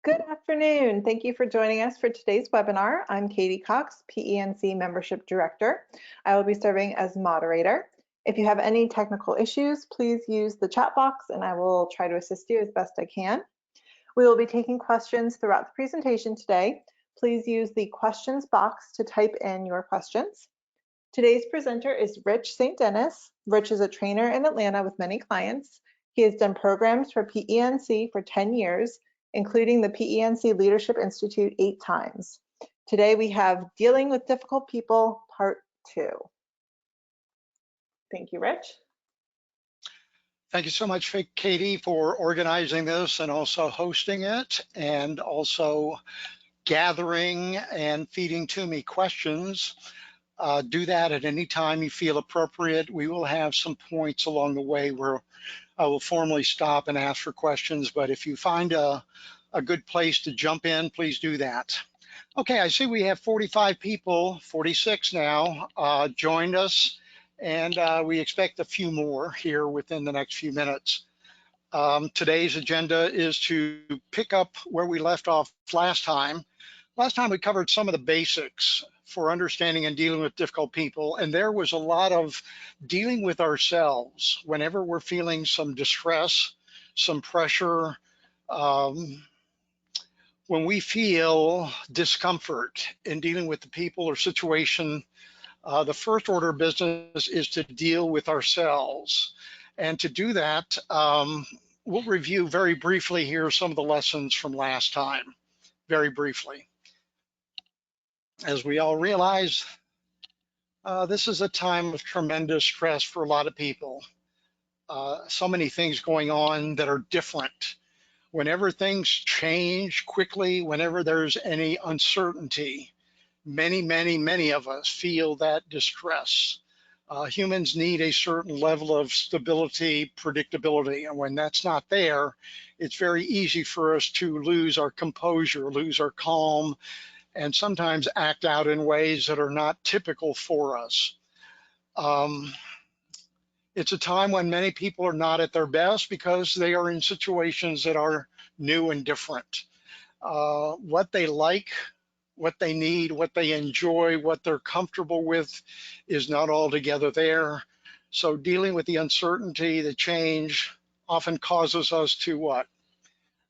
Good afternoon. Thank you for joining us for today's webinar. I'm Katie Cox, PENC Membership Director. I will be serving as moderator. If you have any technical issues, please use the chat box and I will try to assist you as best I can. We will be taking questions throughout the presentation today. Please use the questions box to type in your questions. Today's presenter is Rich St. Dennis. Rich is a trainer in Atlanta with many clients. He has done programs for PENC for 10 years, including the PENC Leadership Institute 8 times. Today we have Dealing with Difficult People, Part 2. Thank you, Rich. Thank you so much, Katie, for organizing this and also hosting it, and also gathering and feeding to me questions. Do that at any time you feel appropriate. We will have some points along the way where I will formally stop and ask for questions, but if you find a good place to jump in, please do that. Okay, I see we have 45 people, 46 now, joined us, and we expect a few more here within the next few minutes. Today's agenda is to pick up where we left off last time. Last time we covered some of the basics for understanding and dealing with difficult people, and there was a lot of dealing with ourselves whenever we're feeling some distress, some pressure, when we feel discomfort in dealing with the people or situation. The first order of business is to deal with ourselves. And to do that, we'll review very briefly here some of the lessons from last time, very briefly. As we all realize, this is a time of tremendous stress for a lot of people. So many things going on that are different. Whenever things change quickly, whenever there's any uncertainty, many of us feel that distress. Humans need a certain level of stability, predictability, and when that's not there, it's very easy for us to lose our composure, lose our calm, and sometimes act out in ways that are not typical for us. It's a time when many people are not at their best because they are in situations that are new and different. What they like, what they need, what they enjoy, what they're comfortable with is not altogether there. So dealing with the uncertainty, the change often causes us to what?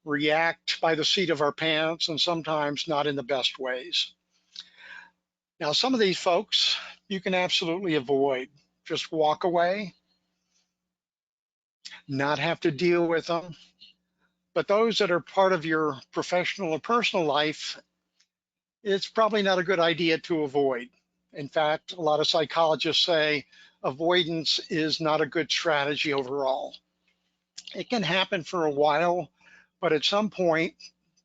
React by the seat of our pants, and sometimes not in the best ways. Now, some of these folks you can absolutely avoid. Just walk away, not have to deal with them. But those that are part of your professional or personal life, it's probably not a good idea to avoid. In fact, a lot of psychologists say avoidance is not a good strategy overall. It can happen for a while, but at some point,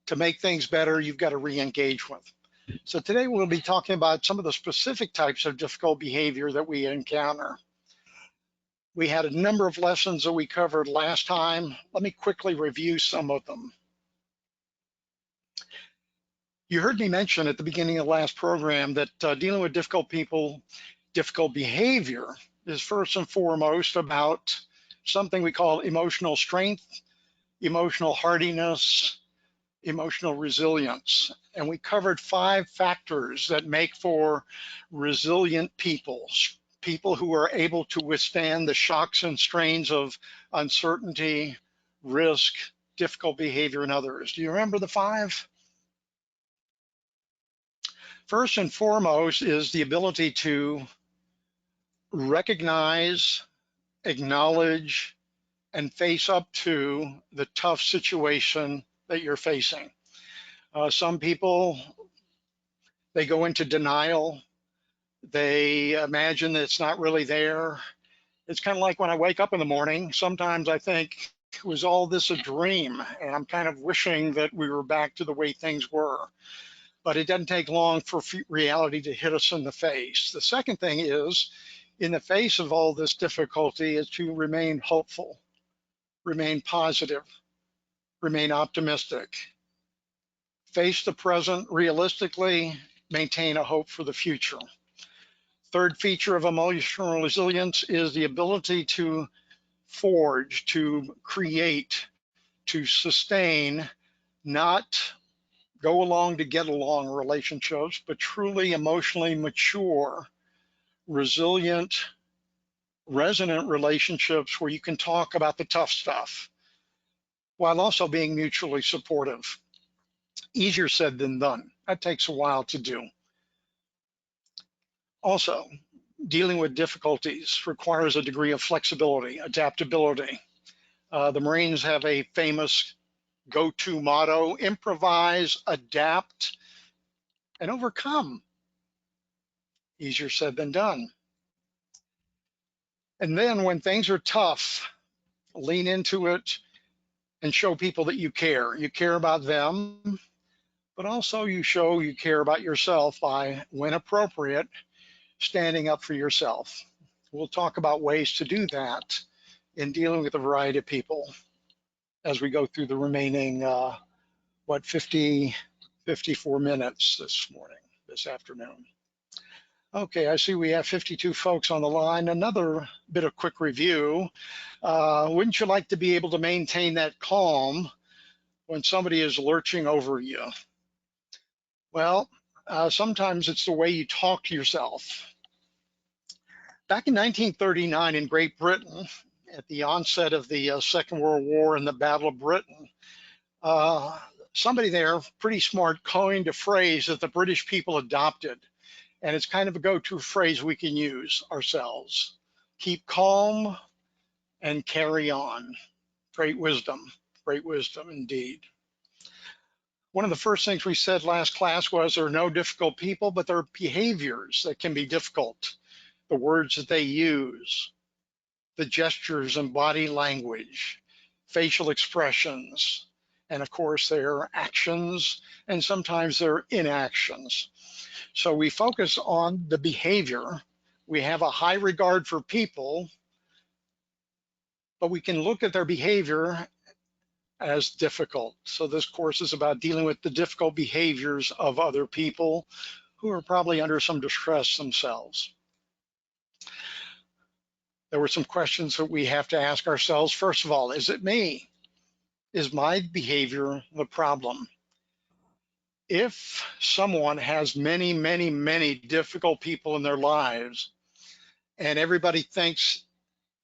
to make things better, you've got to re-engage with. So today we'll be talking about some of the specific types of difficult behavior that we encounter. We had a number of lessons that we covered last time. Let me quickly review some of them. You heard me mention at the beginning of the last program that dealing with difficult people, difficult behavior is first and foremost about something we call emotional strength, emotional hardiness, emotional resilience. And we covered 5 factors that make for resilient people, people who are able to withstand the shocks and strains of uncertainty, risk, difficult behavior, and others. Do you remember the 5? First and foremost is the ability to recognize, acknowledge, and face up to the tough situation that you're facing. Some people, they go into denial. They imagine that it's not really there. It's kind of like when I wake up in the morning, sometimes I think, was all this a dream? And I'm kind of wishing that we were back to the way things were. But it doesn't take long for reality to hit us in the face. The second thing is, in the face of all this difficulty, is to remain hopeful, remain positive, remain optimistic. Face the present realistically, maintain a hope for the future. Third feature of emotional resilience is the ability to forge, to create, to sustain, not go along to get along relationships, but truly emotionally mature, resilient, resonant relationships where you can talk about the tough stuff while also being mutually supportive. Easier said than done. That takes a while to do. Also, dealing with difficulties requires a degree of flexibility, adaptability. The Marines have a famous go-to motto: improvise, adapt, and overcome. Easier said than done. And then when things are tough, lean into it and show people that you care. You care about them, but also you show you care about yourself by, when appropriate, standing up for yourself. We'll talk about ways to do that in dealing with a variety of people as we go through the remaining, 54 minutes this afternoon. Okay, I see we have 52 folks on the line. Another bit of quick review. Wouldn't you like to be able to maintain that calm when somebody is lurching over you? Well, sometimes it's the way you talk to yourself. Back in 1939 in Great Britain, at the onset of the Second World War and the Battle of Britain, somebody there, pretty smart, coined a phrase that the British people adopted. And it's kind of a go-to phrase we can use ourselves. Keep calm and carry on. Great wisdom indeed. One of the first things we said last class was there are no difficult people, but there are behaviors that can be difficult. The words that they use, the gestures and body language, facial expressions, and of course their actions and sometimes their inactions. So we focus on the behavior. We have a high regard for people, but we can look at their behavior as difficult. So this course is about dealing with the difficult behaviors of other people who are probably under some distress themselves. There were some questions that we have to ask ourselves. First of all, is it me? Is my behavior the problem? If someone has many, many, many difficult people in their lives, and everybody thinks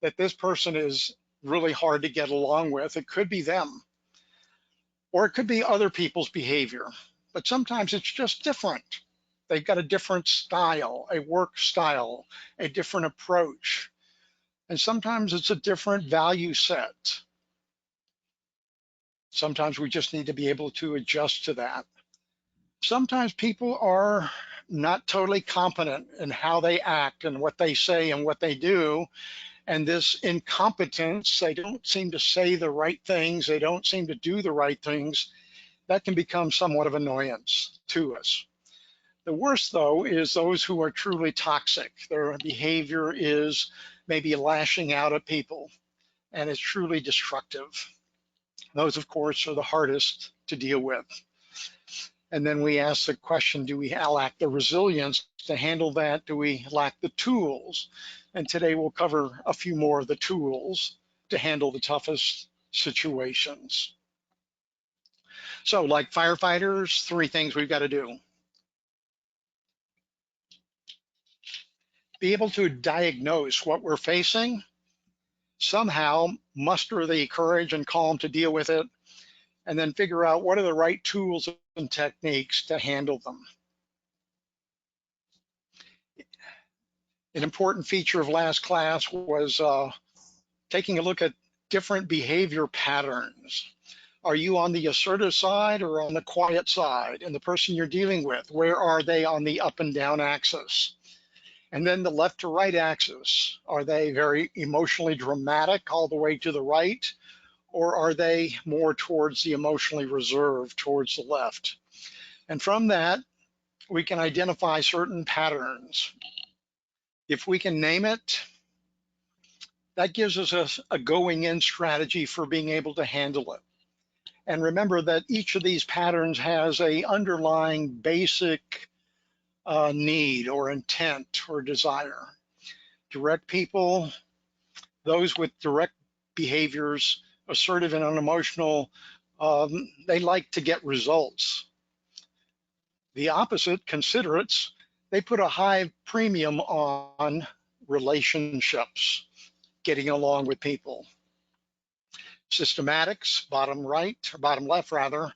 that this person is really hard to get along with, it could be them. Or it could be other people's behavior. But sometimes it's just different. They've got a different style, a work style, a different approach. And sometimes it's a different value set. Sometimes we just need to be able to adjust to that. Sometimes people are not totally competent in how they act and what they say and what they do. And this incompetence, they don't seem to say the right things, they don't seem to do the right things, that can become somewhat of annoyance to us. The worst, though, is those who are truly toxic. Their behavior is maybe lashing out at people, and it's truly destructive. Those, of course, are the hardest to deal with. And then we ask the question, do we lack the resilience to handle that? Do we lack the tools? And today we'll cover a few more of the tools to handle the toughest situations. So like firefighters, 3 things we've got to do. Be able to diagnose what we're facing, somehow muster the courage and calm to deal with it, and then figure out what are the right tools and techniques to handle them. An important feature of last class was taking a look at different behavior patterns. Are you on the assertive side or on the quiet side? And the person you're dealing with, where are they on the up and down axis? And then the left to right axis, are they very emotionally dramatic all the way to the right? Or are they more towards the emotionally reserved, towards the left? And from that, we can identify certain patterns. If we can name it, that gives us a going in strategy for being able to handle it. And remember that each of these patterns has a underlying basic need or intent or desire. Direct people, those with direct behaviors, assertive and unemotional, they like to get results. The opposite, considerates, they put a high premium on relationships, getting along with people. Systematics, bottom right, or bottom left rather,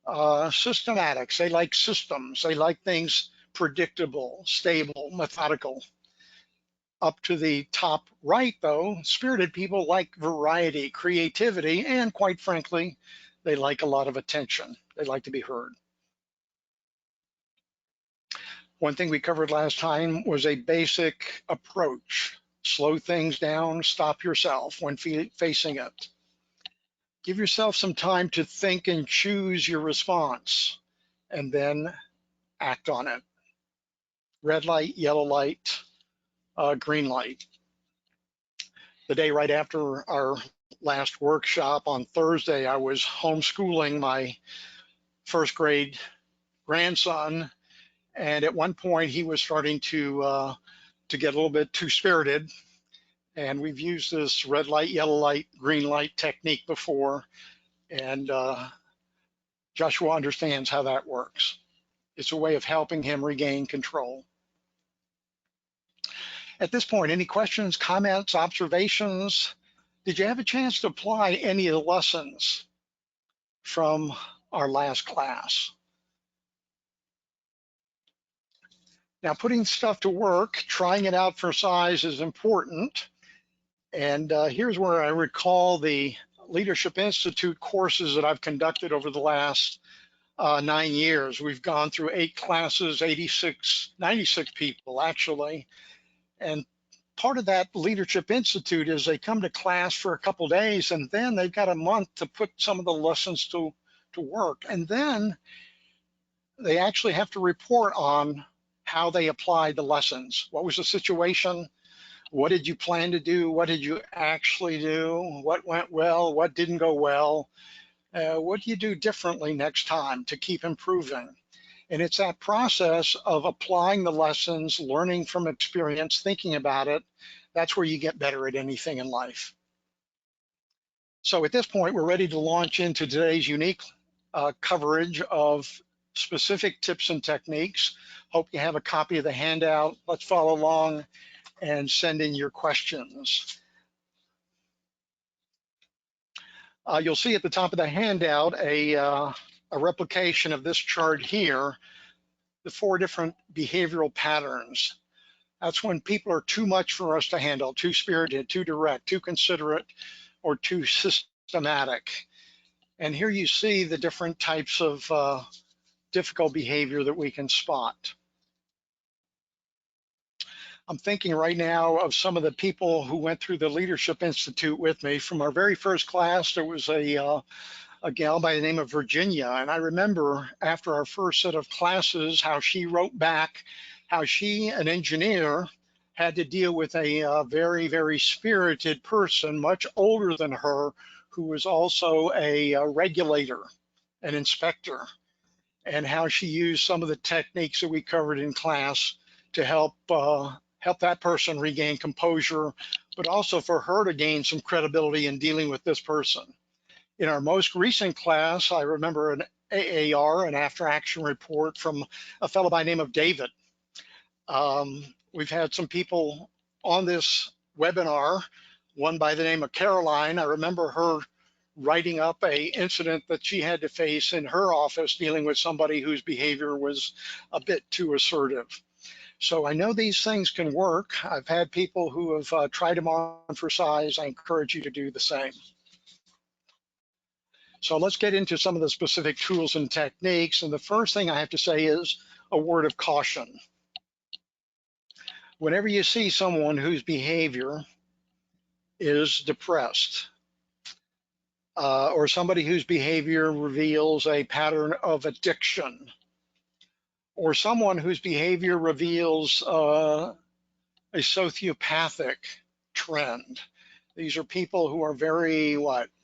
systematics, they like systems, they like things predictable, stable, methodical. Up to the top right though, spirited people like variety, creativity, and quite frankly, they like a lot of attention. They like to be heard. One thing we covered last time was a basic approach. Slow things down, stop yourself when facing it. Give yourself some time to think and choose your response, and then act on it. Red light, yellow light, green light. The day right after our last workshop on Thursday, I was homeschooling my first grade grandson, and at one point he was starting to get a little bit too spirited. And we've used this red light, yellow light, green light technique before, and Joshua understands how that works. It's a way of helping him regain control. At this point, any questions, comments, observations? Did you have a chance to apply any of the lessons from our last class? Now, putting stuff to work, trying it out for size is important. And here's where I recall the Leadership Institute courses that I've conducted over the last 9 years. We've gone through 8 classes, 96 people actually. And part of that Leadership Institute is they come to class for a couple days and then they've got a month to put some of the lessons to work. And then they actually have to report on how they applied the lessons. What was the situation? What did you plan to do? What did you actually do? What went well? What didn't go well? What do you do differently next time to keep improving? And it's that process of applying the lessons, learning from experience, thinking about it. That's where you get better at anything in life. So at this point, we're ready to launch into today's unique coverage of specific tips and techniques. Hope you have a copy of the handout. Let's follow along and send in your questions. You'll see at the top of the handout a replication of this chart here, the 4 different behavioral patterns. That's when people are too much for us to handle, too spirited, too direct, too considerate, or too systematic. And here you see the different types of difficult behavior that we can spot. I'm thinking right now of some of the people who went through the Leadership Institute with me. From our very first class, there was a gal by the name of Virginia. And I remember after our first set of classes, how she wrote back, how she, an engineer, had to deal with a very, very spirited person, much older than her, who was also a regulator, an inspector, and how she used some of the techniques that we covered in class to help that person regain composure, but also for her to gain some credibility in dealing with this person. In our most recent class, I remember an AAR, an after action report from a fellow by the name of David. We've had some people on this webinar, one by the name of Caroline. I remember her writing up a incident that she had to face in her office dealing with somebody whose behavior was a bit too assertive. So I know these things can work. I've had people who have tried them on for size. I encourage you to do the same. So let's get into some of the specific tools and techniques. And the first thing I have to say is a word of caution. Whenever you see someone whose behavior is depressed, or somebody whose behavior reveals a pattern of addiction, or someone whose behavior reveals a sociopathic trend. These are people who are very,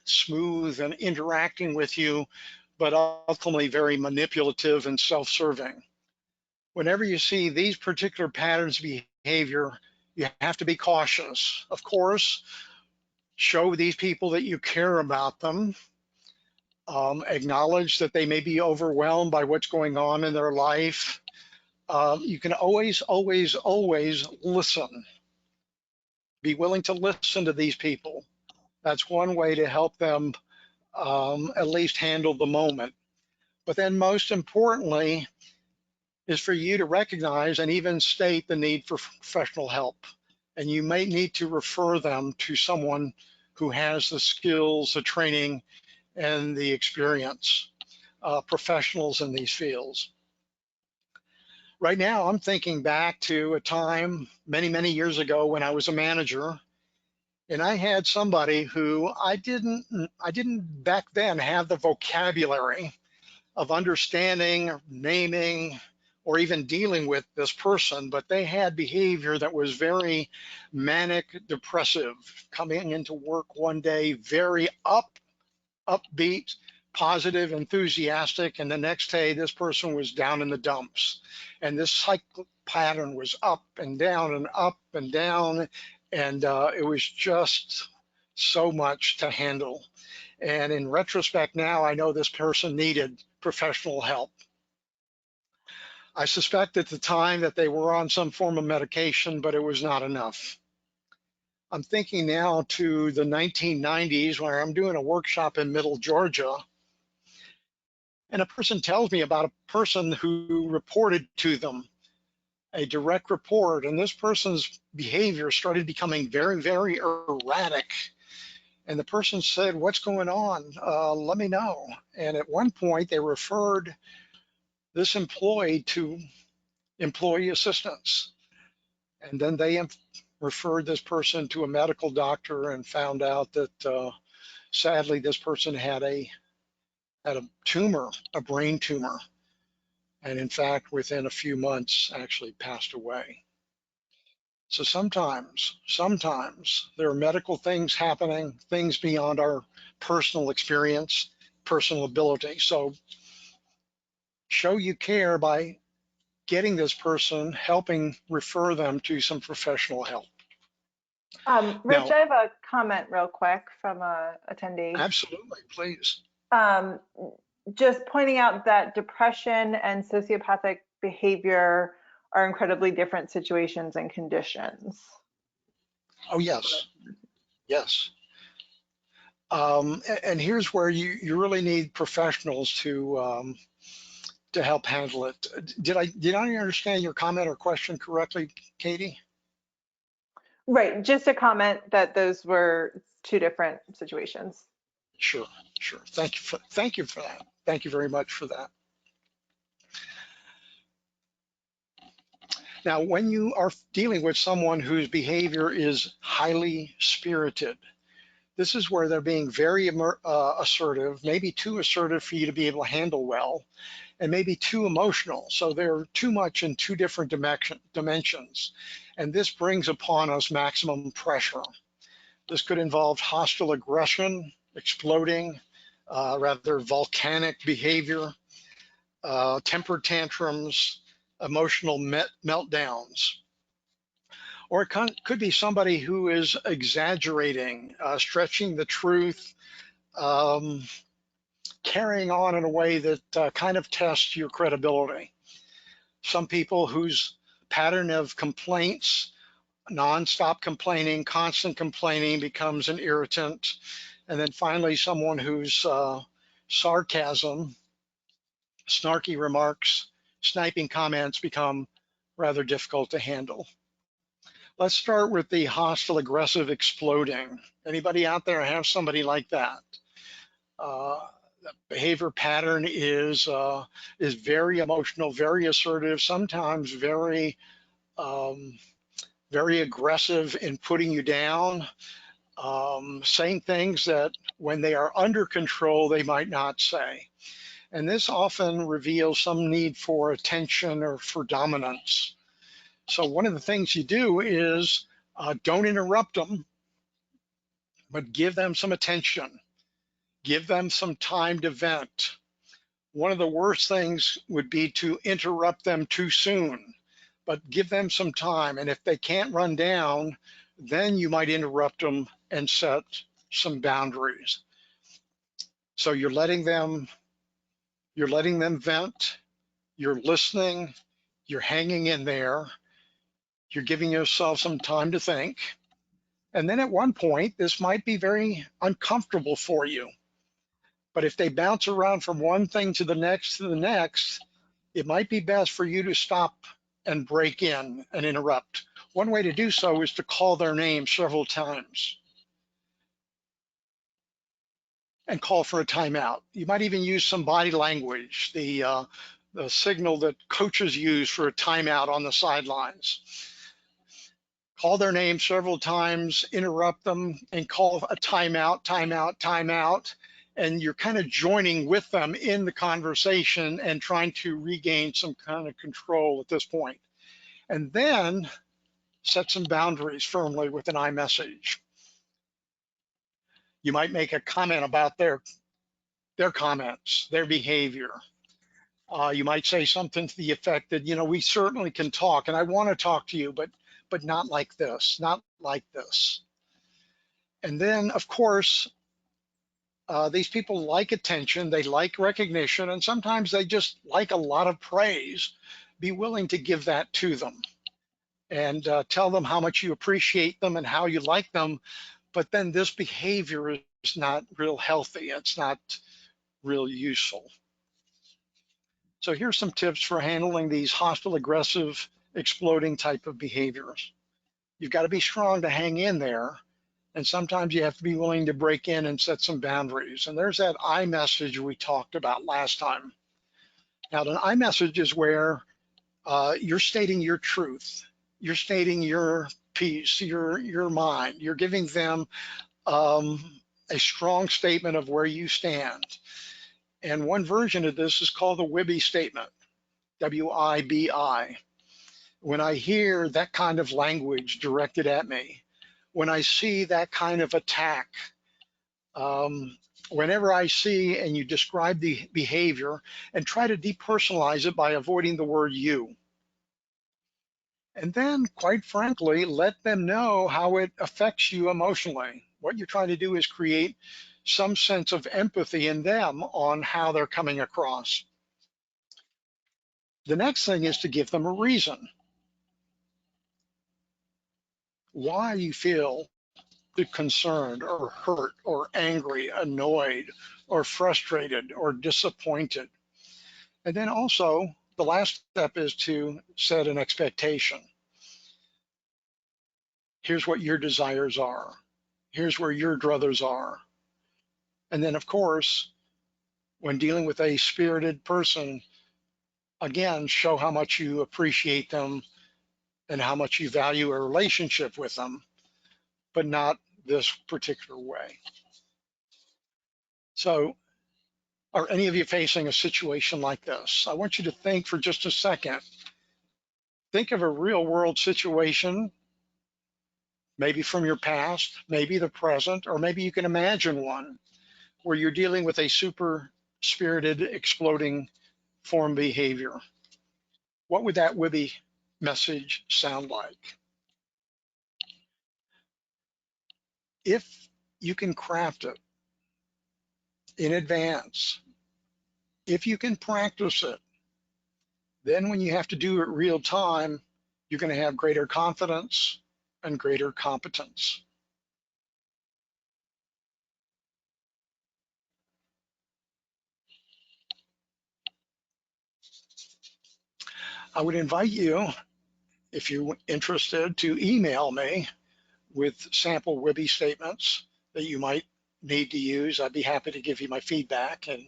smooth and interacting with you, but ultimately very manipulative and self-serving. Whenever you see these particular patterns of behavior, you have to be cautious. Of course, show these people that you care about them, acknowledge that they may be overwhelmed by what's going on in their life. You can always, always, always listen. Be willing to listen to these people. That's one way to help them at least handle the moment. But then most importantly is for you to recognize and even state the need for professional help. And you may need to refer them to someone who has the skills, the training, and the experience, professionals in these fields. Right now, I'm thinking back to a time many, many years ago when I was a manager, and I had somebody who I didn't back then have the vocabulary of understanding, naming, or even dealing with this person, but they had behavior that was very manic depressive, coming into work one day very upbeat, positive, enthusiastic, and the next day this person was down in the dumps. And this cycle pattern was up and down and up and down, and it was just so much to handle. And in retrospect now, I know this person needed professional help. I suspect at the time that they were on some form of medication, but it was not enough. I'm thinking now to the 1990s where I'm doing a workshop in Middle Georgia, and a person tells me about a person who reported to them a direct report, and this person's behavior started becoming very, very erratic. And the person said, "What's going on? Let me know." And at one point, they referred this employee to employee assistance. And then they referred this person to a medical doctor and found out that sadly, this person had a tumor, a brain tumor. And in fact, within a few months, actually passed away. So sometimes there are medical things happening, things beyond our personal experience, personal ability. So show you care by getting this person, helping refer them to some professional help. Rich, Now, I have a comment real quick from a attendee. absolutely, please. Um, just pointing out that depression and sociopathic behavior are incredibly different situations and conditions. Oh, yes, yes. And here's where you really need professionals to help handle it. Did I understand your comment or question correctly, Katie? Right, just a comment that those were two different situations. Sure, sure. Thank you for that. Thank you very much for that. Now, when you are dealing with someone whose behavior is highly spirited, this is where they're being very assertive, maybe too assertive for you to be able to handle well, and maybe too emotional. So they're too much in two different dimensions. And this brings upon us maximum pressure. This could involve hostile aggression, exploding, rather volcanic behavior, temper tantrums, emotional meltdowns. Or it could be somebody who is exaggerating, stretching the truth, carrying on in a way that kind of tests your credibility. Some people whose pattern of complaints, nonstop complaining, constant complaining becomes an irritant. And then finally, someone whose sarcasm, snarky remarks, sniping comments become rather difficult to handle. Let's start with the hostile, aggressive, exploding. Anybody out there have somebody like that? The behavior pattern is very emotional, very assertive, sometimes very very aggressive in putting you down, saying things that when they are under control, they might not say. And this often reveals some need for attention or for dominance. So one of the things you do is don't interrupt them, but give them some attention. Give them some time to vent. One of the worst things would be to interrupt them too soon, but give them some time. And if they can't run down, then you might interrupt them and set some boundaries. So you're letting them vent, you're listening, you're hanging in there, you're giving yourself some time to think. And then at one point, this might be very uncomfortable for you. But if they bounce around from one thing to the next, it might be best for you to stop and break in and interrupt. One way to do so is to call their name several times and call for a timeout. You might even use some body language, the signal that coaches use for a timeout on the sidelines. Call their name several times, interrupt them, and call a timeout, timeout, timeout. And you're kind of joining with them in the conversation and trying to regain some kind of control at this point. And then set some boundaries firmly with an iMessage. You might make a comment about their comments, their behavior. You might say something to the effect that, we certainly can talk and I want to talk to you, but not like this, not like this. And then, of course, these people like attention, they like recognition, and sometimes they just like a lot of praise. Be willing to give that to them and tell them how much you appreciate them and how you like them. But then this behavior is not real healthy. It's not real useful. So here's some tips for handling these hostile, aggressive, exploding type of behaviors. You've got to be strong to hang in there. And sometimes you have to be willing to break in and set some boundaries. And there's that iMessage we talked about last time. Now, an iMessage is where you're stating your truth. You're stating your piece, your mind. You're giving them a strong statement of where you stand. And one version of this is called the WIBI statement, W-I-B-I. When I hear that kind of language directed at me, when I see that kind of attack, whenever I see and you describe the behavior, and try to depersonalize it by avoiding the word you. And then, quite frankly, let them know how it affects you emotionally. What you're trying to do is create some sense of empathy in them on how they're coming across. The next thing is to give them a reason why you feel concerned or hurt or angry, annoyed or frustrated or disappointed. And then also, the last step is to set an expectation. Here's what your desires are. Here's where your druthers are. And then, of course, when dealing with a spirited person, again, show how much you appreciate them and how much you value a relationship with them, but not this particular way. So, are any of you facing a situation like this? I want you to think for just a second. Think of a real world situation, maybe from your past, maybe the present, or maybe you can imagine one where you're dealing with a super spirited, exploding form behavior. What would that WIBI message sound like? If you can craft it in advance, if you can practice it, then when you have to do it real time, you're going to have greater confidence and greater competence. I would invite you, if you're interested, to email me with sample WIBI statements that you might need to use. I'd be happy to give you my feedback, and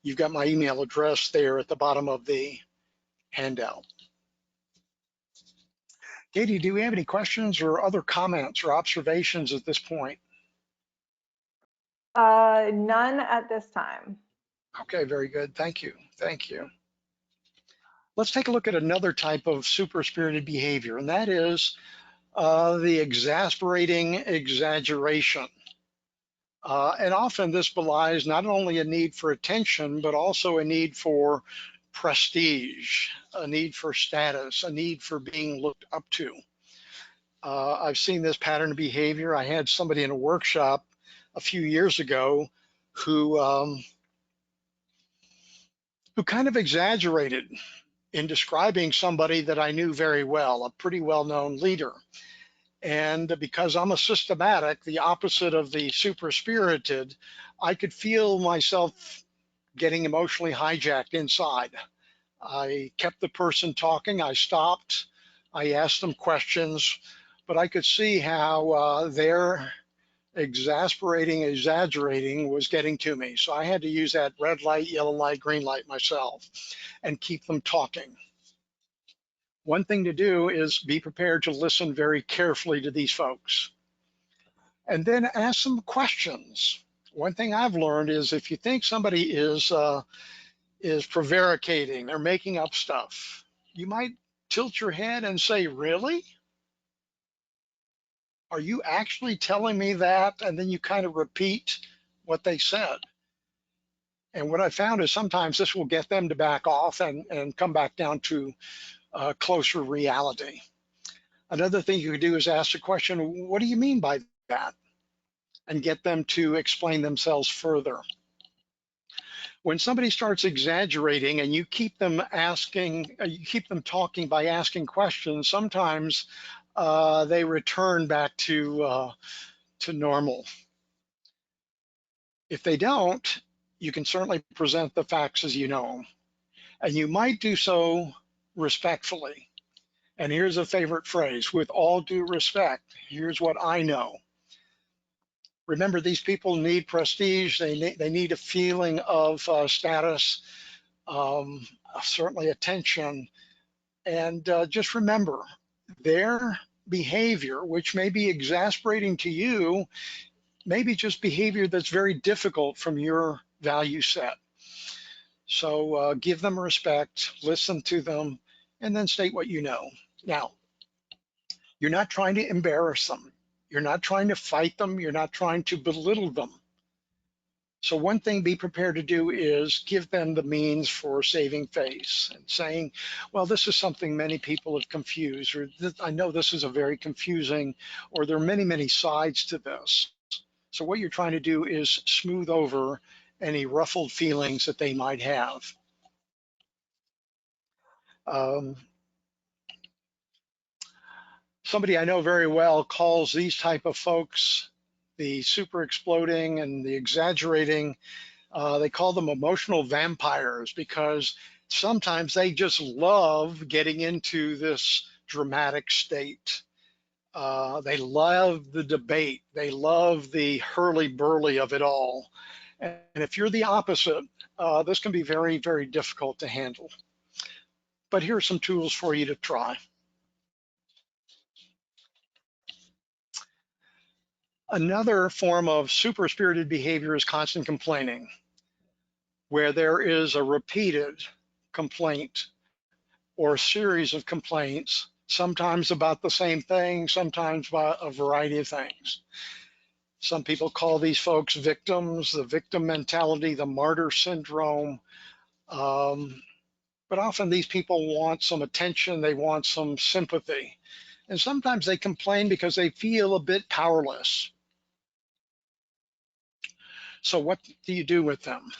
you've got my email address there at the bottom of the handout. Katie, do we have any questions or other comments or observations at this point? None at this time. Okay, very good. Thank you. Thank you. Let's take a look at another type of super spirited behavior, and that is the exasperating exaggeration. And often this belies not only a need for attention, but also a need for prestige, a need for status, a need for being looked up to. I've seen this pattern of behavior. I had somebody in a workshop a few years ago who kind of exaggerated in describing somebody that I knew very well, a pretty well-known leader. And because I'm a systematic, the opposite of the super-spirited, I could feel myself getting emotionally hijacked inside. I kept the person talking, I stopped, I asked them questions, but I could see how their exaggerating was getting to me. So I had to use that red light, yellow light, green light myself and keep them talking. One thing to do is be prepared to listen very carefully to these folks and then ask them questions. One thing I've learned is if you think somebody is prevaricating, they're making up stuff, you might tilt your head and say, really? Are you actually telling me that? And then you kind of repeat what they said. And what I found is sometimes this will get them to back off and come back down to closer reality. Another thing you could do is ask the question, what do you mean by that? And get them to explain themselves further. When somebody starts exaggerating and you keep them talking by asking questions, sometimes they return back to normal. If they don't, you can certainly present the facts as you know them. And you might do so respectfully. And here's a favorite phrase, with all due respect, here's what I know. Remember, these people need prestige. They need a feeling of status, certainly attention. And just remember, their behavior, which may be exasperating to you, may be just behavior that's very difficult from your value set. So give them respect, listen to them, and then state what you know. Now, you're not trying to embarrass them. You're not trying to fight them. You're not trying to belittle them. So one thing be prepared to do is give them the means for saving face and saying, well, this is something many people have confused, or I know this is a very confusing, or there are many, many sides to this. So what you're trying to do is smooth over any ruffled feelings that they might have. Somebody I know very well calls these type of folks the super exploding and the exaggerating. They call them emotional vampires because sometimes they just love getting into this dramatic state. They love the debate. They love the hurly-burly of it all. And if you're the opposite, this can be very, very difficult to handle. But here are some tools for you to try. Another form of super-spirited behavior is constant complaining, where there is a repeated complaint or a series of complaints, sometimes about the same thing, sometimes about a variety of things. Some people call these folks victims, the victim mentality, the martyr syndrome. But often these people want some attention, they want some sympathy. And sometimes they complain because they feel a bit powerless. So what do you do with them?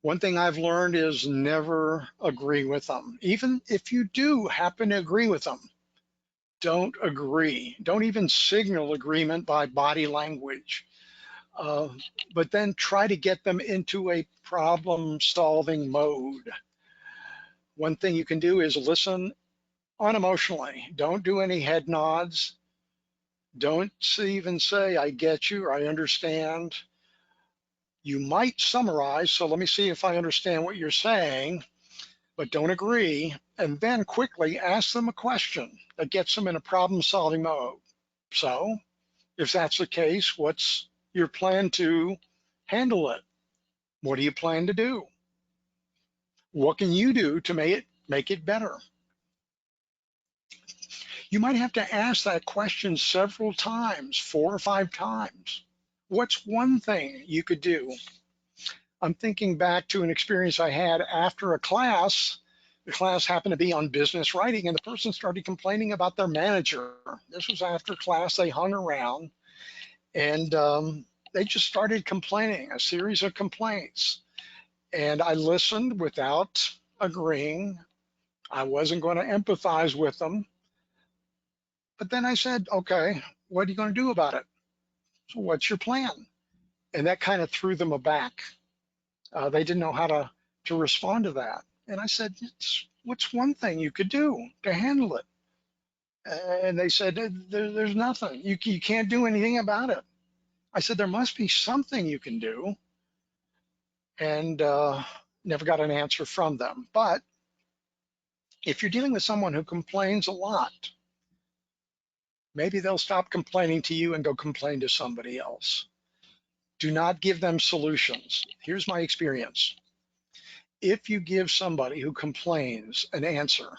One thing I've learned is never agree with them. Even if you do happen to agree with them, don't agree. Don't even signal agreement by body language. But then try to get them into a problem-solving mode. One thing you can do is listen unemotionally. Don't do any head nods. Don't even say, I get you, or I understand. You might summarize, so let me see if I understand what you're saying, but don't agree. And then quickly ask them a question that gets them in a problem-solving mode. So if that's the case, what's your plan to handle it? What do you plan to do? What can you do to make it better? You might have to ask that question several times, 4 or 5 times. What's one thing you could do? I'm thinking back to an experience I had after a class. The class happened to be on business writing, and the person started complaining about their manager. This was after class. They hung around, and they just started complaining, a series of complaints. And I listened without agreeing. I wasn't going to empathize with them. But then I said, okay, what are you going to do about it? So what's your plan? And that kind of threw them aback. They didn't know how to respond to that. And I said, what's one thing you could do to handle it? And they said, there's nothing. You can't do anything about it. I said, there must be something you can do. And never got an answer from them. But if you're dealing with someone who complains a lot, maybe they'll stop complaining to you and go complain to somebody else. Do not give them solutions. Here's my experience. If you give somebody who complains an answer,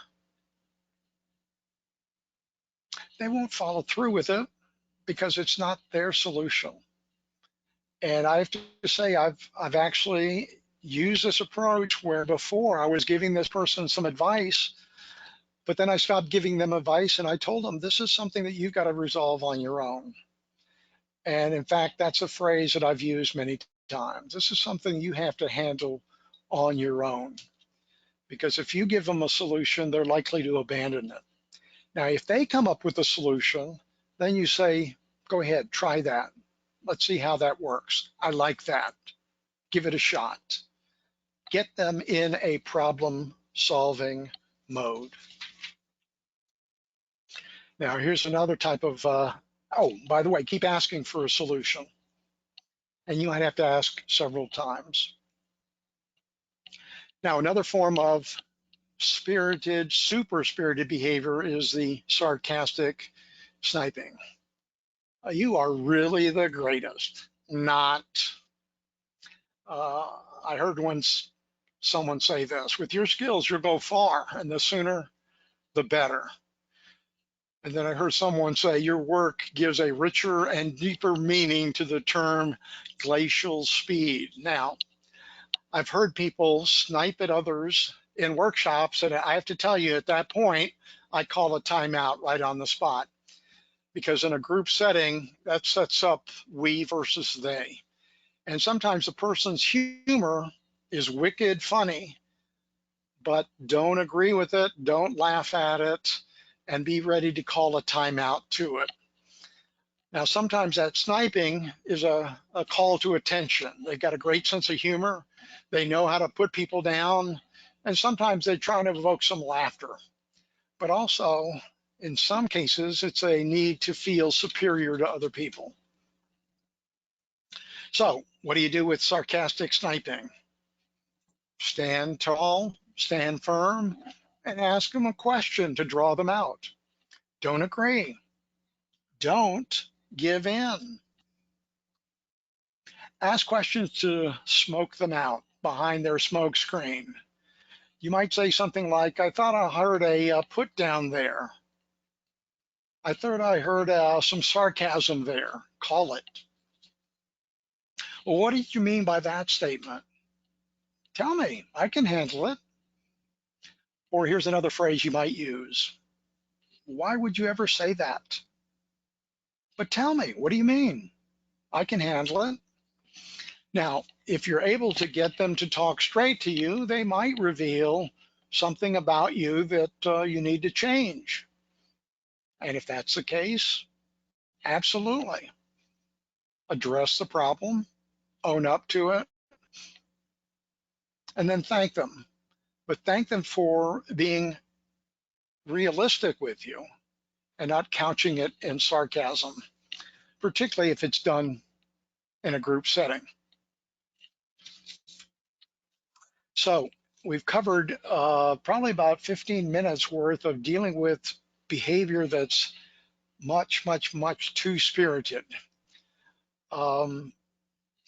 they won't follow through with it because it's not their solution. And I have to say, I've actually used this approach where before I was giving this person some advice, but then I stopped giving them advice and I told them, this is something that you've got to resolve on your own. And in fact, that's a phrase that I've used many times. This is something you have to handle on your own. Because if you give them a solution, they're likely to abandon it. Now, if they come up with a solution, then you say, go ahead, try that. Let's see how that works. I like that. Give it a shot. Get them in a problem-solving mode. Now, here's another type of, oh, by the way, keep asking for a solution. And you might have to ask several times. Now, another form of spirited, super spirited behavior is the sarcastic sniping. You are really the greatest. Not, I heard once someone say this, with your skills, you'll go far, and the sooner, the better. And then I heard someone say, your work gives a richer and deeper meaning to the term glacial speed. Now, I've heard people snipe at others in workshops, and I have to tell you, at that point, I call a timeout right on the spot. Because in a group setting, that sets up we versus they. And sometimes the person's humor is wicked funny, but don't agree with it, don't laugh at it, and be ready to call a timeout to it. Now, sometimes that sniping is a call to attention. They've got a great sense of humor. They know how to put people down. And sometimes they're trying to evoke some laughter. But also, in some cases, it's a need to feel superior to other people. So what do you do with sarcastic sniping? Stand tall, stand firm, and ask them a question to draw them out. Don't agree. Don't give in. Ask questions to smoke them out behind their smoke screen. You might say something like, I thought I heard a put down there. I thought I heard some sarcasm there. Call it. Well, what did you mean by that statement? Tell me, I can handle it. Or here's another phrase you might use. Why would you ever say that? But tell me, what do you mean? I can handle it. Now, if you're able to get them to talk straight to you, they might reveal something about you that you need to change. And if that's the case, absolutely. Address the problem, own up to it, and then thank them. But thank them for being realistic with you and not couching it in sarcasm, particularly if it's done in a group setting. So we've covered probably about 15 minutes worth of dealing with behavior that's much, much, much too spirited.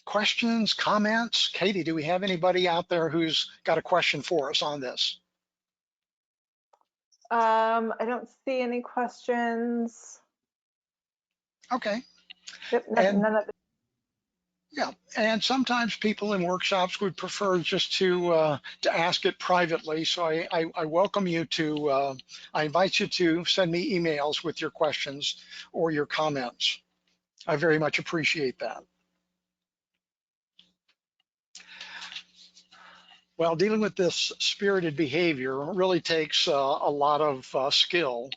Questions, comments? Katie, do we have anybody out there who's got a question for us on this? I don't see any questions. Okay. Yep, none of it. Yeah, and sometimes people in workshops would prefer just to ask it privately. So I welcome you to, I invite you to send me emails with your questions or your comments. I very much appreciate that. Well, dealing with this spirited behavior really takes a lot of skill.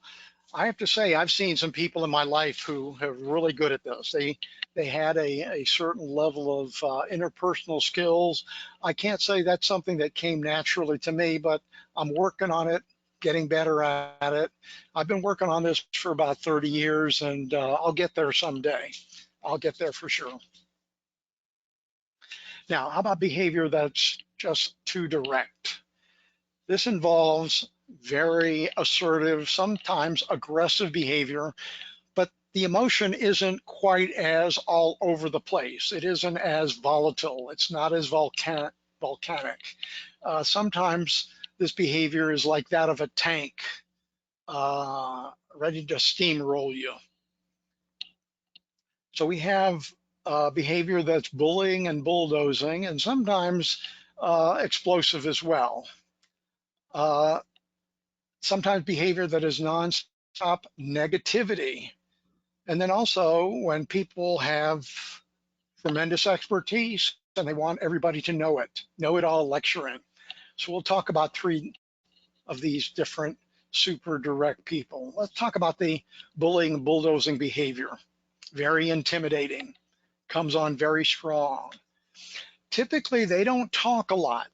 I have to say, I've seen some people in my life who are really good at this. They had a certain level of interpersonal skills. I can't say that's something that came naturally to me, but I'm working on it, getting better at it. I've been working on this for about 30 years, and I'll get there someday. I'll get there for sure. Now, how about behavior that's just too direct? This involves very assertive, sometimes aggressive behavior, but the emotion isn't quite as all over the place. It isn't as volatile. It's not as volcanic. Sometimes this behavior is like that of a tank ready to steamroll you. So we have behavior that's bullying and bulldozing, and sometimes explosive as well. Uh, Sometimes behavior that is nonstop negativity. And then also when people have tremendous expertise and they want everybody to know it all lecturing. So we'll talk about three of these different super direct people. Let's talk about the bullying, bulldozing behavior. Very intimidating, comes on very strong. Typically, they don't talk a lot.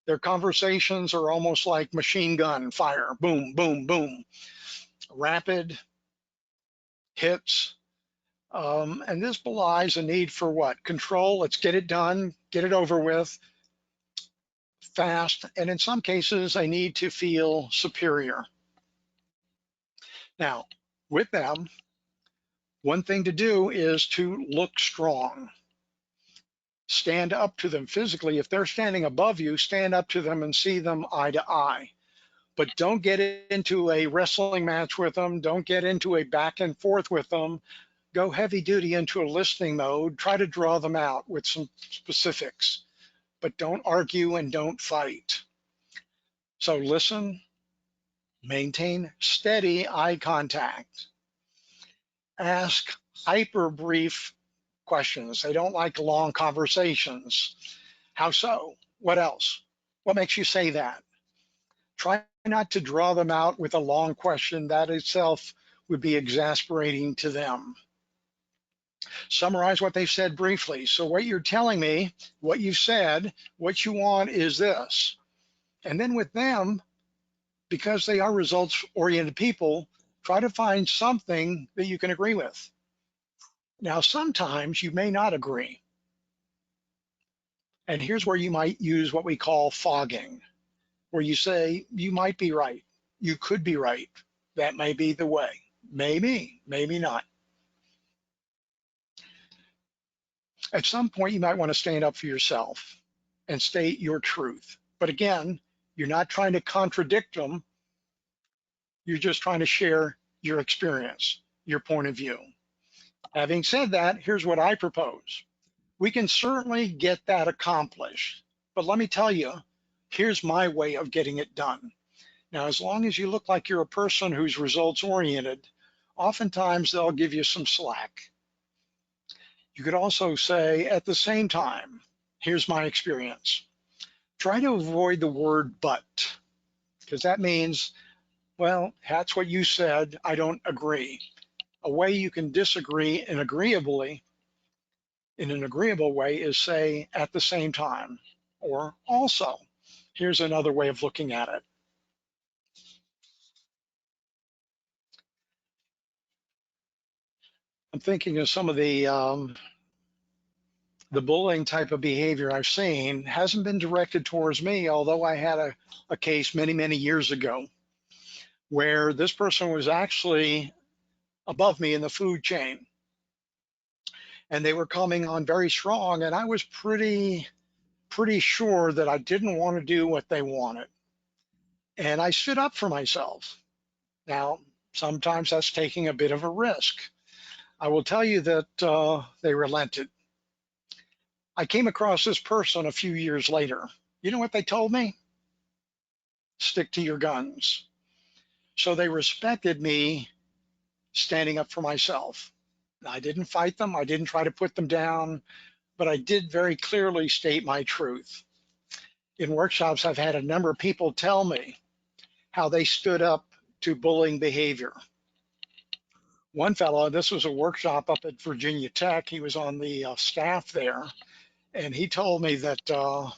Their conversations are almost like machine gun fire, boom, boom, boom, rapid hits. And this belies a need for what? Control. Let's get it done, get it over with fast. And in some cases, a need to feel superior. Now, with them, one thing to do is to look strong. Stand up to them physically. If they're standing above you, stand up to them and see them eye to eye. But don't get into a wrestling match with them. Don't get into a back and forth with them. Go heavy duty into a listening mode. Try to draw them out with some specifics, but don't argue and don't fight. So listen, maintain steady eye contact. Ask hyper brief questions. They don't like long conversations. How so? What else? What makes you say that? Try not to draw them out with a long question. That itself would be exasperating to them. Summarize what they've said briefly. So what you're telling me, what you've said, what you want is this. And then with them, because they are results-oriented people, try to find something that you can agree with. Now, sometimes you may not agree. And here's where you might use what we call fogging, where you say, you might be right. You could be right. That may be the way. Maybe, maybe not. At some point, you might want to stand up for yourself and state your truth. But again, you're not trying to contradict them. You're just trying to share your experience, your point of view. Having said that, here's what I propose. We can certainly get that accomplished, but let me tell you, here's my way of getting it done. Now, as long as you look like you're a person who's results oriented, oftentimes they'll give you some slack. You could also say at the same time, here's my experience. Try to avoid the word but, because that means, well, that's what you said, I don't agree. A way you can disagree and agreeably in an agreeable way is say at the same time or also. Here's another way of looking at it. I'm thinking of some of the bullying type of behavior I've seen hasn't been directed towards me, although I had a case many, many years ago where this person was actually above me in the food chain. And they were coming on very strong, and I was pretty sure that I didn't want to do what they wanted. And I stood up for myself. Now, sometimes that's taking a bit of a risk. I will tell you that they relented. I came across this person a few years later. You know what they told me? Stick to your guns. So they respected me standing up for myself. I didn't fight them. I didn't try to put them down, but I did very clearly state my truth. in workshops, I've had a number of people tell me how they stood up to bullying behavior. One fellow, this was a workshop up at Virginia Tech, he was on the staff there, and he told me that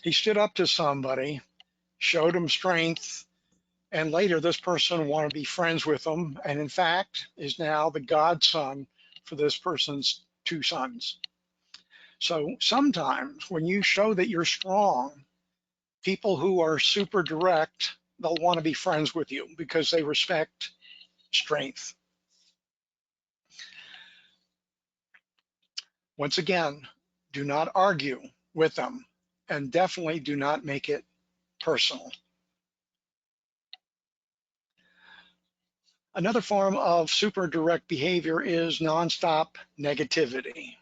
he stood up to somebody, showed him strength, and later this person wanted to be friends with him, and in fact is now the godson for this person's two sons. So sometimes when you show that you're strong, people who are super direct, they'll want to be friends with you because they respect strength. Once again, do not argue with them, and definitely do not make it personal. Another form of super direct behavior is nonstop negativity.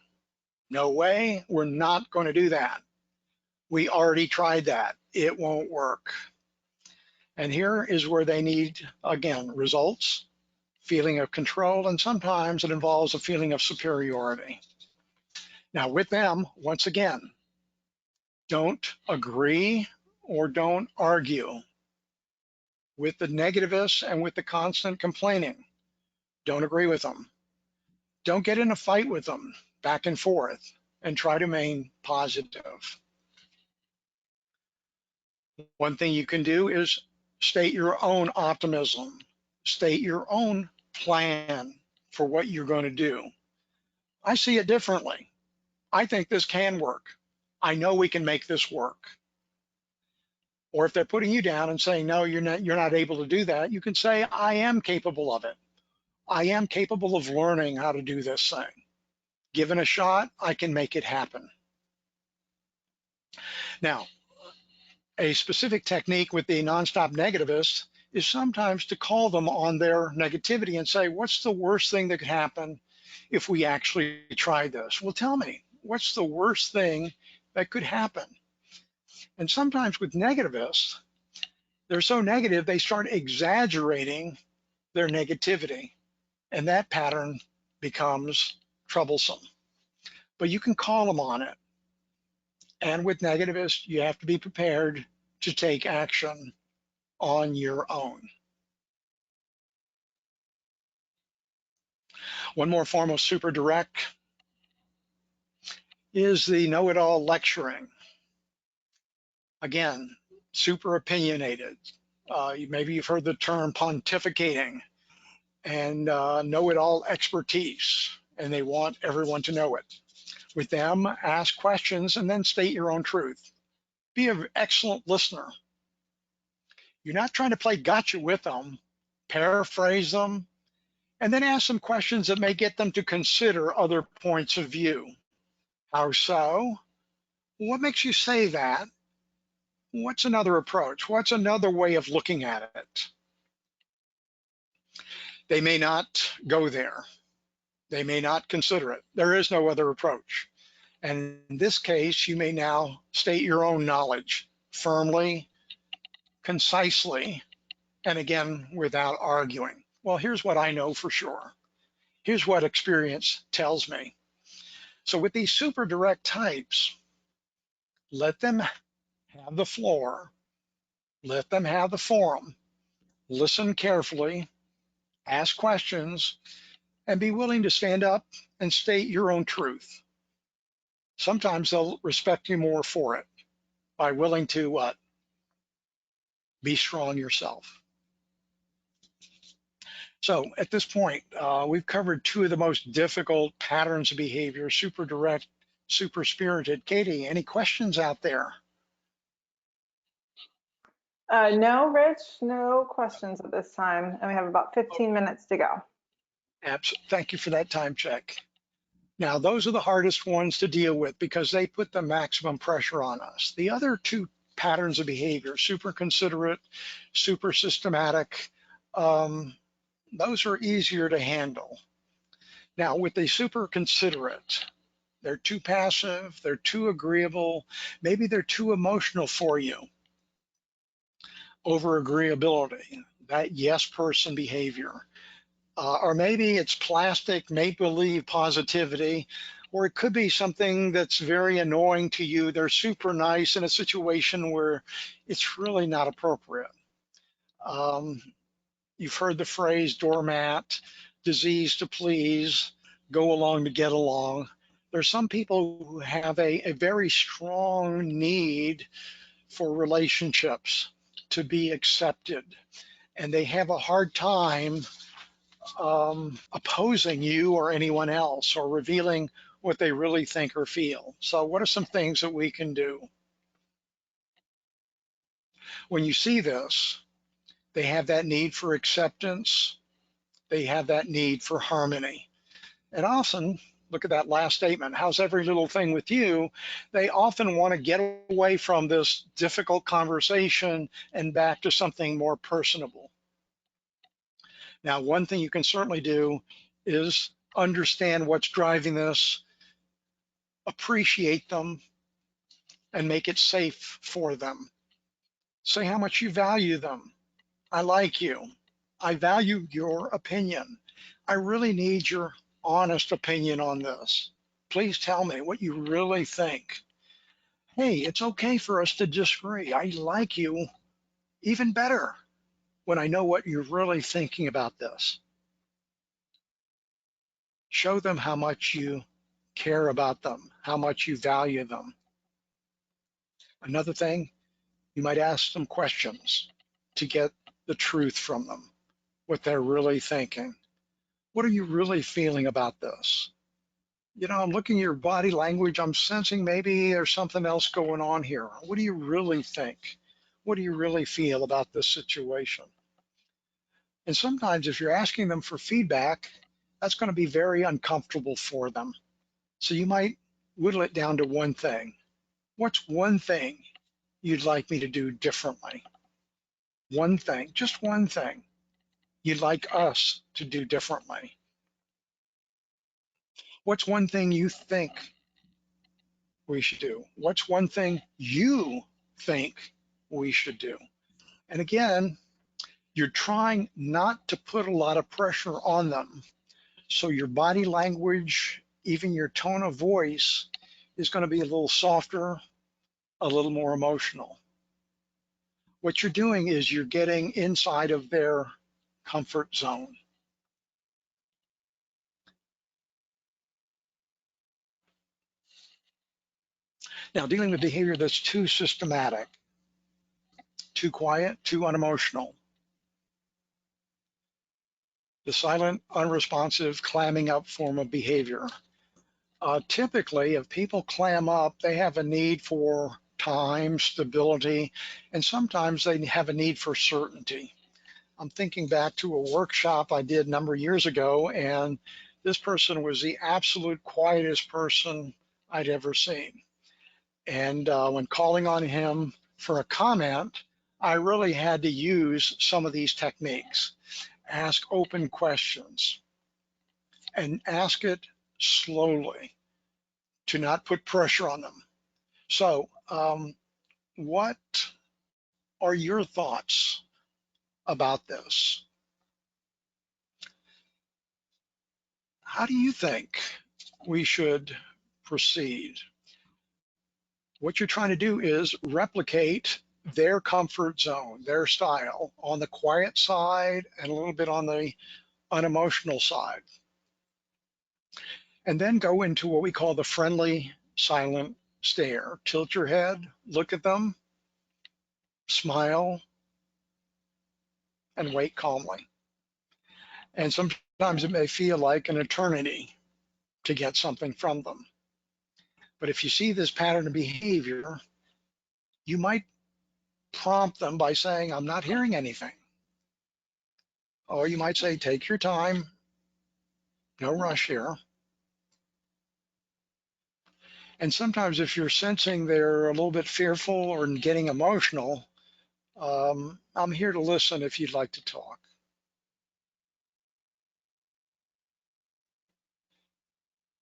No way, we're not going to do that. We already tried that. It won't work. And here is where they need, again, results, feeling of control, and sometimes it involves a feeling of superiority. Now with them, once again, don't agree or don't argue with the negativists and with the constant complaining. Don't agree with them. Don't get in a fight with them back and forth, and try to remain positive. One thing you can do is state your own optimism, state your own plan for what you're going to do. I see it differently. I think this can work. I know we can make this work. Or if they're putting you down and saying, no, you're not able to do that, you can say, I am capable of it. I am capable of learning how to do this thing. Given a shot, I can make it happen. Now, a specific technique with the nonstop negativist is sometimes to call them on their negativity and say, what's the worst thing that could happen if we actually tried this? Well, tell me, what's the worst thing that could happen? And sometimes with negativists, they're so negative, they start exaggerating their negativity, and that pattern becomes troublesome. But you can call them on it. And with negativists, you have to be prepared to take action on your own. One more form of super direct is the know-it-all lecturing. Again, super opinionated. Maybe you've heard the term pontificating, and know-it-all expertise, and they want everyone to know it. With them, ask questions and then state your own truth. Be an excellent listener. You're not trying to play gotcha with them, paraphrase them, and then ask them questions that may get them to consider other points of view. How so? What makes you say that? What's another approach? What's another way of looking at it? They may not go there. They may not consider it. There is no other approach. And in this case, you may now state your own knowledge firmly, concisely, and again, without arguing. Well, here's what I know for sure. Here's what experience tells me. So with these super direct types, let them have the floor, let them have the forum, listen carefully, ask questions, and be willing to stand up and state your own truth. Sometimes they'll respect you more for it by willing to be strong yourself. So at this point, we've covered two of the most difficult patterns of behavior, super direct, super spirited. Katie, any questions out there? No, Rich, no questions at this time. And we have about 15 minutes to go. Thank you for that time check. Now, those are the hardest ones to deal with because they put the maximum pressure on us. The other two patterns of behavior, super considerate, super systematic, those are easier to handle. Now, with the super considerate, they're too passive, they're too agreeable, maybe they're too emotional for you. Over agreeability, that yes person behavior. Or maybe it's plastic make-believe positivity. Or it could be something that's very annoying to you. They're super nice in a situation where it's really not appropriate. You've heard the phrase doormat, disease to please, go along to get along. There's some people who have a very strong need for relationships, to be accepted, and they have a hard time opposing you or anyone else or revealing what they really think or feel. So what are some things that we can do? When you see this, they have that need for acceptance, they have that need for harmony. And often, look at that last statement, how's every little thing with you? They often want to get away from this difficult conversation and back to something more personable. Now, one thing you can certainly do is understand what's driving this, appreciate them, and make it safe for them. Say how much you value them. I like you. I value your opinion. I really need your honest opinion on this. Please tell me what you really think. Hey, it's okay for us to disagree. I like you even better when I know what you're really thinking about this. Show them how much you care about them, how much you value them. Another thing, you might ask some questions to get the truth from them, what they're really thinking. What are you really feeling about this? You know, I'm looking at your body language. I'm sensing maybe there's something else going on here. What do you really think? What do you really feel about this situation? And sometimes if you're asking them for feedback, that's going to be very uncomfortable for them. So you might whittle it down to one thing. What's one thing you'd like me to do differently? One thing, just one thing you'd like us to do differently. What's one thing you think we should do? What's one thing you think we should do? And again, you're trying not to put a lot of pressure on them. So your body language, even your tone of voice, is going to be a little softer, a little more emotional. What you're doing is you're getting inside of their comfort zone. Now, dealing with behavior that's too systematic, too quiet, too unemotional, the silent, unresponsive, clamming up form of behavior. Typically, if people clam up, they have a need for time, stability, and sometimes they have a need for certainty. I'm thinking back to a workshop I did a number of years ago, and this person was the absolute quietest person I'd ever seen. And when calling on him for a comment, I really had to use some of these techniques. Ask open questions and ask it slowly to not put pressure on them. So, what are your thoughts about this? How do you think we should proceed? What you're trying to do is replicate their comfort zone, their style, on the quiet side and a little bit on the unemotional side. And then go into what we call the friendly silent stare. Tilt your head, look at them, smile, and wait calmly. And sometimes it may feel like an eternity to get something from them. But if you see this pattern of behavior, you might prompt them by saying, I'm not hearing anything. Or you might say, take your time, no rush here. And sometimes if you're sensing they're a little bit fearful or getting emotional, I'm here to listen if you'd like to talk.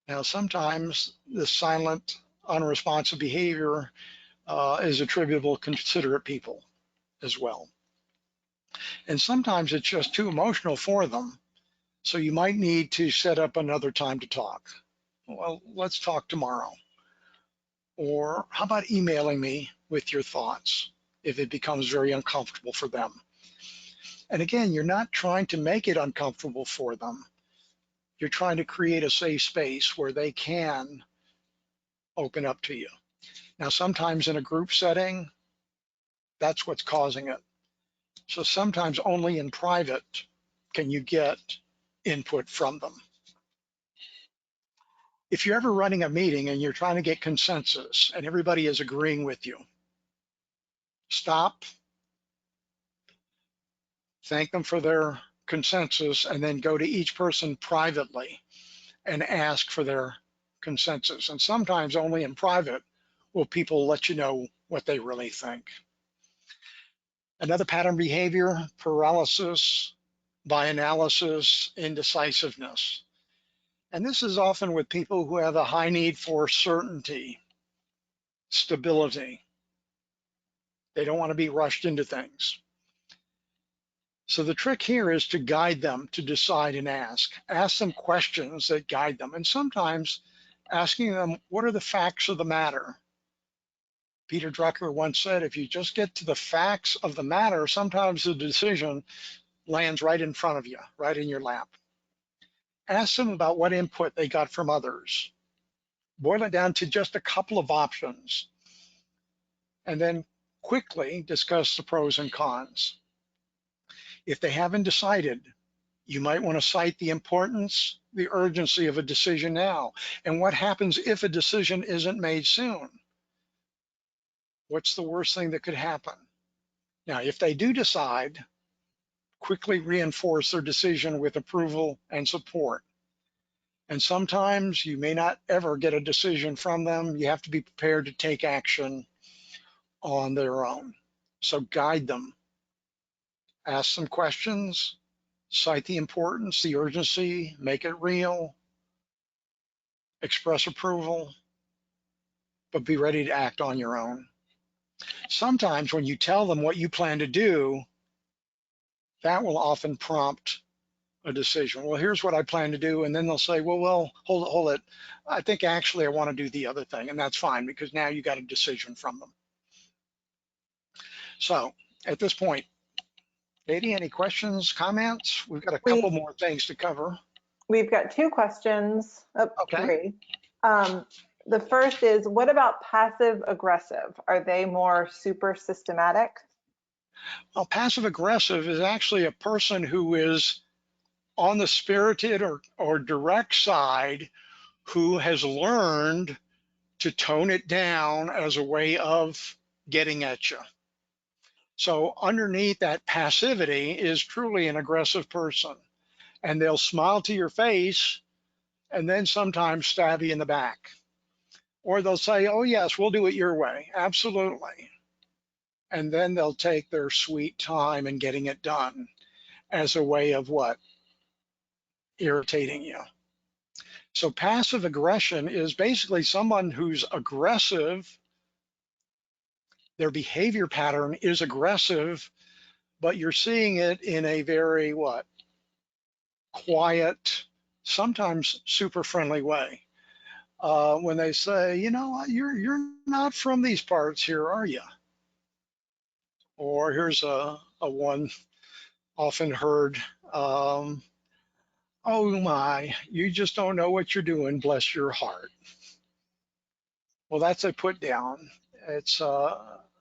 Now, sometimes the silent, unresponsive behavior is attributable to considerate people as well. And sometimes it's just too emotional for them. So you might need to set up another time to talk. well, let's talk tomorrow. Or how about emailing me with your thoughts if it becomes very uncomfortable for them? And again, you're not trying to make it uncomfortable for them. You're trying to create a safe space where they can open up to you. Now, sometimes in a group setting, that's what's causing it. So sometimes only in private can you get input from them. If you're ever running a meeting and you're trying to get consensus and everybody is agreeing with you, stop, thank them for their consensus, and then go to each person privately and ask for their consensus. And sometimes only in private will people let you know what they really think. Another pattern behavior, paralysis by analysis, indecisiveness. And this is often with people who have a high need for certainty, stability. They don't want to be rushed into things. So the trick here is to guide them to decide and ask. Ask them questions that guide them. And sometimes asking them, what are the facts of the matter? Peter Drucker once said, if you just get to the facts of the matter, sometimes the decision lands right in front of you, right in your lap. Ask them about what input they got from others. Boil it down to just a couple of options. And then quickly discuss the pros and cons. If they haven't decided, you might want to cite the importance, the urgency of a decision now, and what happens if a decision isn't made soon. What's the worst thing that could happen? Now, if they do decide, quickly reinforce their decision with approval and support. And sometimes you may not ever get a decision from them. You have to be prepared to take action on their own. So guide them. Ask them questions, cite the importance, the urgency, make it real, express approval, but be ready to act on your own. Sometimes when you tell them what you plan to do, that will often prompt a decision. Well, here's what I plan to do. And then they'll say, well, hold it. I think actually I want to do the other thing. And that's fine because now you got a decision from them. So at this point, Katie, any questions, comments? We've got a couple more things to cover. We've got two questions, Okay. three. The first is, what about passive aggressive? Are they more super systematic? Well, passive aggressive is actually a person who is on the spirited or direct side who has learned to tone it down as a way of getting at you. So underneath that passivity is truly an aggressive person, and they'll smile to your face and then sometimes stab you in the back. Or they'll say, oh yes, we'll do it your way, absolutely. And then they'll take their sweet time in getting it done as a way of what? Irritating you. So passive aggression is basically someone who's aggressive. Their behavior pattern is aggressive, but you're seeing it in a very what? Quiet, sometimes super friendly way. When they say, you know, you're not from these parts here, are you? Or here's a one often heard, oh my, you just don't know what you're doing, bless your heart. Well, that's a put down. It's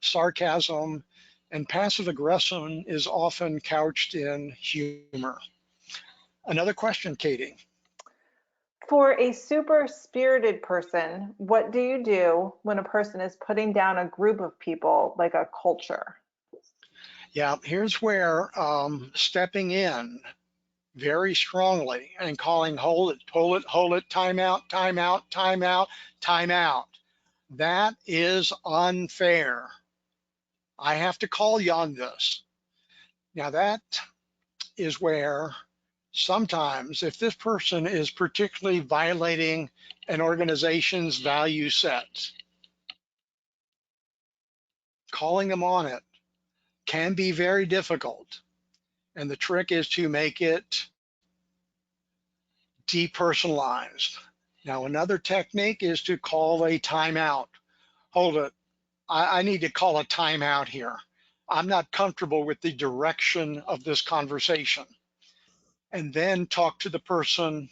sarcasm, and passive aggression is often couched in humor. Another question, Katie. For a super spirited person, what do you do when a person is putting down a group of people, like a culture? Yeah, here's where stepping in very strongly and calling hold it, time out, time out, time out, time out. That is unfair. I have to call you on this. Now that is where sometimes if this person is particularly violating an organization's value set, calling them on it can be very difficult. And the trick is to make it depersonalized. Now, another technique is to call a timeout. Hold it. I need to call a timeout here. I'm not comfortable with the direction of this conversation. And then talk to the person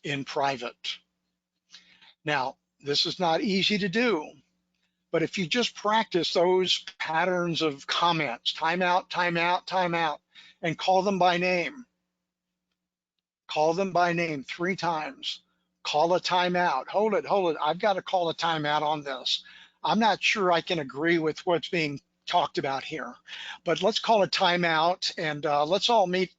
in private. Now, this is not easy to do, but if you just practice those patterns of comments, timeout, timeout, timeout, and call them by name, 3 times, call a timeout, hold it, I've got to call a timeout on this. I'm not sure I can agree with what's being talked about here, but let's call a timeout and let's all meet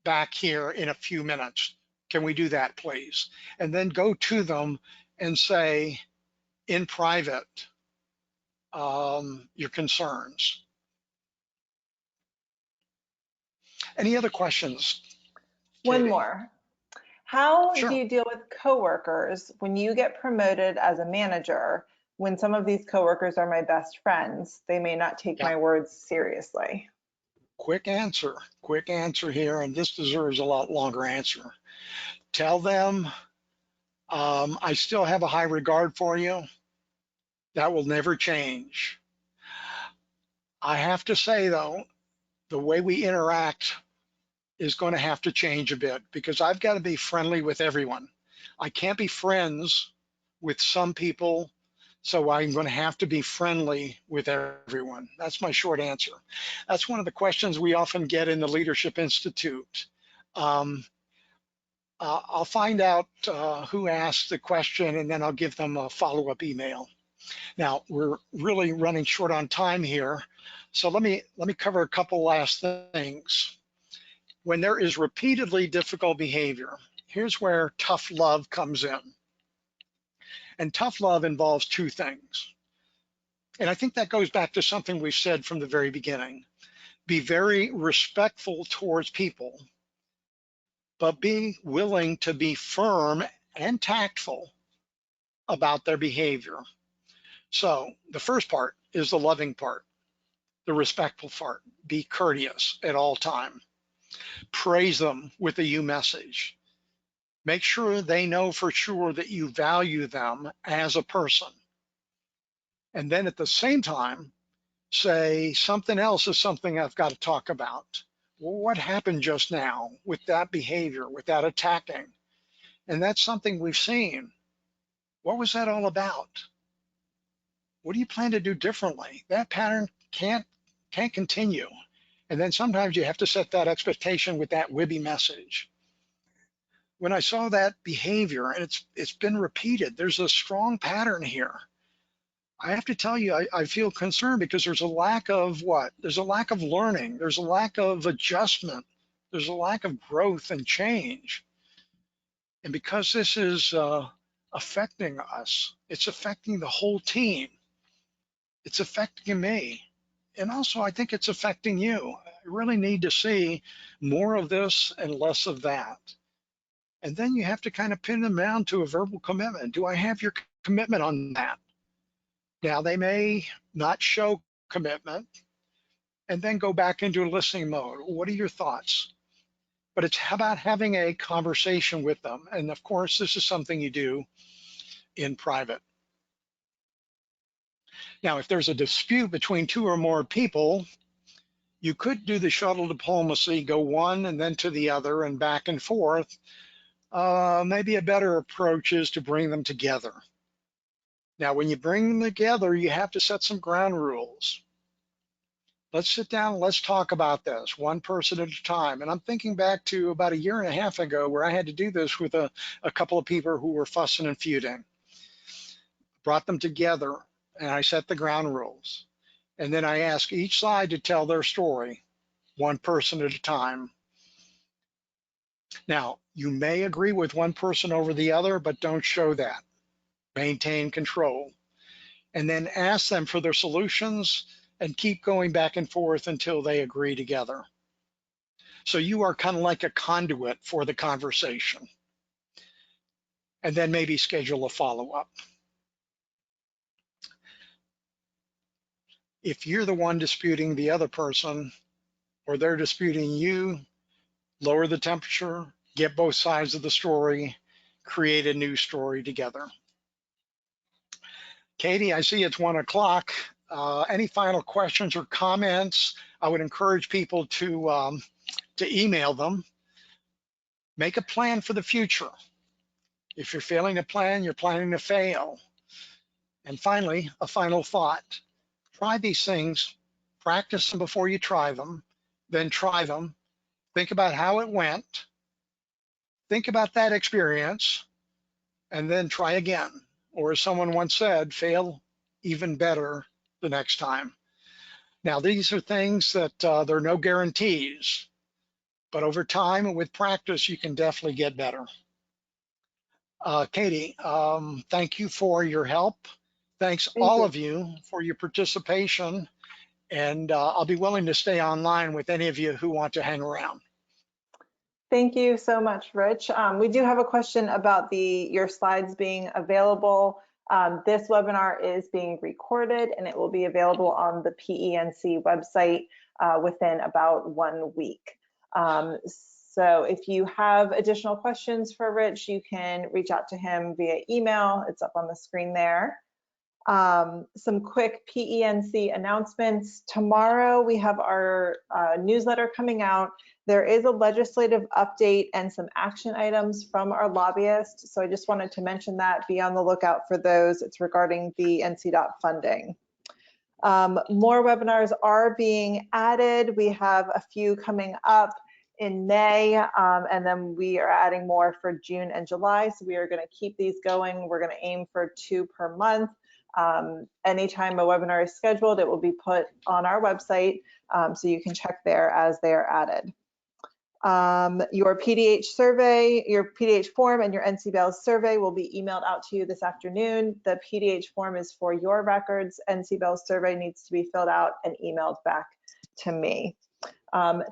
back here in a few minutes. Can we do that, please? And then go to them and say in private your concerns. Any other questions, One Katie? more. How do Sure. you deal with coworkers when you get promoted as a manager? When some of these coworkers are my best friends, they may not take Yeah. my words seriously. Quick answer here, and this deserves a lot longer answer. Tell them, I still have a high regard for you. That will never change. I have to say, though, the way we interact is going to have to change a bit because I've got to be friendly with everyone. I can't be friends with some people, so I'm going to have to be friendly with everyone. That's my short answer. That's one of the questions we often get in the Leadership Institute. Um, I'll find out who asked the question and then I'll give them a follow-up email. Now, we're really running short on time here, so let me cover a couple last things. When there is repeatedly difficult behavior, here's where tough love comes in. And tough love involves 2 things. And I think that goes back to something we've said from the very beginning. Be very respectful towards people, but be willing to be firm and tactful about their behavior. So the first part is the loving part, the respectful part. Be courteous at all time. Praise them with a you message. Make sure they know for sure that you value them as a person. And then at the same time, say something else is something I've got to talk about. Well, what happened just now with that behavior, with that attacking? And that's something we've seen. What was that all about? What do you plan to do differently? That pattern can't continue. And then sometimes you have to set that expectation with that WIBI message. When I saw that behavior, and it's been repeated, there's a strong pattern here. I have to tell you, I feel concerned because there's a lack of what? There's a lack of learning. There's a lack of adjustment. There's a lack of growth and change. And because this is affecting us, it's affecting the whole team. It's affecting me. And also, I think it's affecting you. I really need to see more of this and less of that. And then you have to kind of pin them down to a verbal commitment. Do I have your commitment on that? Now, they may not show commitment and then go back into a listening mode. What are your thoughts? But it's about having a conversation with them. And of course, this is something you do in private. Now, if there's a dispute between 2 or more people, you could do the shuttle diplomacy, go one and then to the other and back and forth. Maybe a better approach is to bring them together. Now, when you bring them together, you have to set some ground rules. Let's sit down and let's talk about this, one person at a time. And I'm thinking back to about 1.5 years ago where I had to do this with a couple of people who were fussing and feuding. Brought them together and I set the ground rules. And then I asked each side to tell their story, one person at a time. Now, you may agree with one person over the other, but don't show that. Maintain control. And then ask them for their solutions and keep going back and forth until they agree together. So you are kind of like a conduit for the conversation. And then maybe schedule a follow-up. If you're the one disputing the other person or they're disputing you, lower the temperature, get both sides of the story, create a new story together. Katie, I see it's 1 o'clock. Any final questions or comments? I would encourage people to email them. Make a plan for the future. If you're failing to plan, you're planning to fail. And finally, a final thought. Try these things, practice them before you try them, then try them. Think about how it went. Think about that experience, and then try again. Or as someone once said, fail even better the next time. Now, these are things that there are no guarantees, but over time and with practice, you can definitely get better. Katie, thank you for your help. Thanks all of you for your participation, and I'll be willing to stay online with any of you who want to hang around. Thank you so much, Rich. We do have a question about your slides being available. This webinar is being recorded and it will be available on the PENC website within about 1 week. So if you have additional questions for Rich, you can reach out to him via email. It's up on the screen there. Some quick PENC announcements. Tomorrow we have our newsletter coming out. There is a legislative update and some action items from our lobbyist. So I just wanted to mention that. Be on the lookout for those. It's regarding the NC-DOT funding. More webinars are being added. We have a few coming up in May, and then we are adding more for June and July. So we are going to keep these going. We're going to aim for 2 per month. Anytime a webinar is scheduled, it will be put on our website, so you can check there as they are added. Your PDH survey, your PDH form and your NCBELS survey will be emailed out to you this afternoon. The PDH form is for your records. NCBELS survey needs to be filled out and emailed back to me.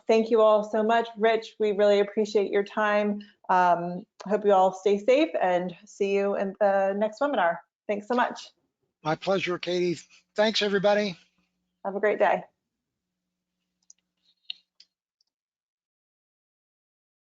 Thank you all so much. Rich, we really appreciate your time. Hope you all stay safe and see you in the next webinar. Thanks so much. My pleasure, Katie. Thanks, everybody. Have a great day.